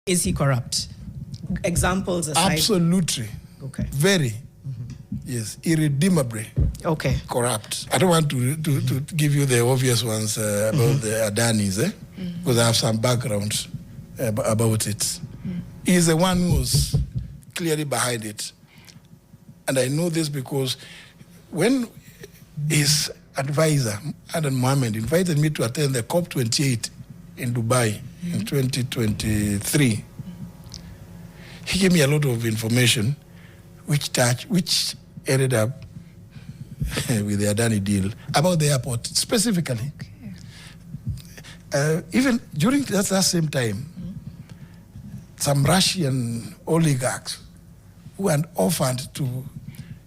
Is he corrupt? Examples aside. Absolutely. Okay. Very. Yes, irredeemably. Okay. Corrupt. I don't want to give you the obvious ones about the Adanis, because I have some background about it. He's the one who was clearly behind it. And I know this because when his advisor, Adan Mohammed, invited me to attend the COP28 in Dubai in 2023, he gave me a lot of information which ended up with the Adani deal about the airport specifically. Okay. Even during that same time, some Russian oligarchs who had offered to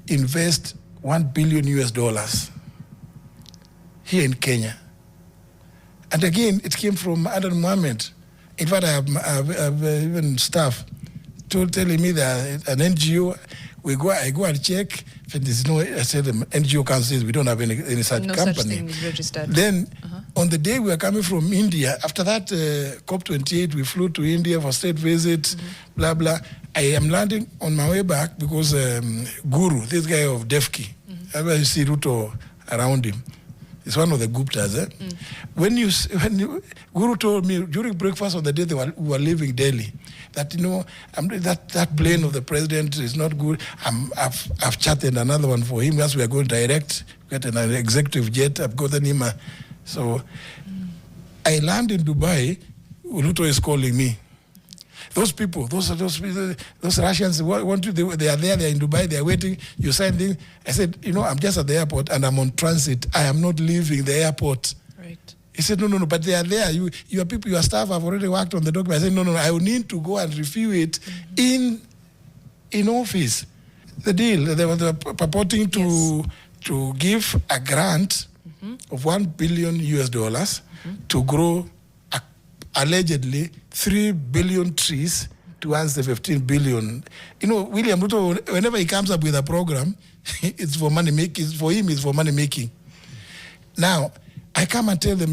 invest $1 billion here in Kenya. And again, it came from Adan Mohammed. In fact, I have even staff telling me that an NGO, I go and check, and there's no, I said the NGO council, we don't have any such company. No such thing is registered. Then, on the day we were coming from India, after that COP28, we flew to India for state visit, blah, blah. I am landing on my way back because Guru, this guy of Defki, you see Ruto around him. It's one of the Guptas. When Guru told me during breakfast on the day we were leaving Delhi, that that plane of the president is not good. I've chatted another one for him. As we are going direct, get an executive jet. I've gotten him. So I land in Dubai. Ruto is calling me. Those people, those Russians want you. They are there. They are in Dubai. They are waiting. You signed in. I said, I'm just at the airport and I'm on transit. I am not leaving the airport. Right. He said, no, but they are there. Your people, your staff have already worked on the document. I said, no, I will need to go and review it in office. The deal, they were purporting to give a grant of $1 billion to grow allegedly 3 billion trees to answer 15 billion. William Ruto, whenever he comes up with a program, it's for money making. For him, it's for money making. Now, I come and tell them,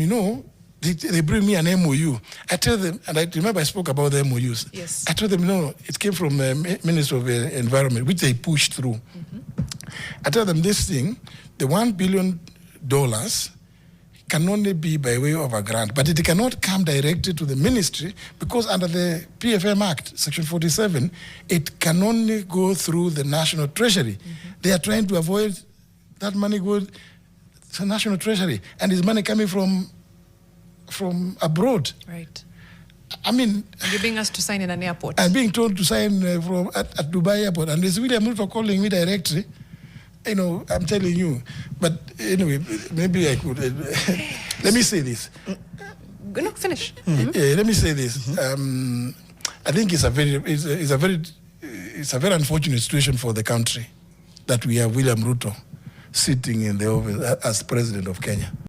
they bring me an MOU. I tell them, and I remember I spoke about the MOUs. Yes. I told them, it came from the Minister of Environment, which they pushed through. I tell them this thing, the $1 billion can only be by way of a grant, but it cannot come directly to the ministry because under the PFM Act, Section 47, it can only go through the National Treasury. They are trying to avoid that money going to the National Treasury, and is money coming from abroad. Right. I mean, you're being asked to sign in an airport. I'm being told to sign at Dubai airport, and there's William Ruto calling me directly. I'm telling you. But anyway, maybe I could. Let me say this. No, finish. Let me say this. I think it's a very unfortunate situation for the country that we have William Ruto sitting in the office as president of Kenya.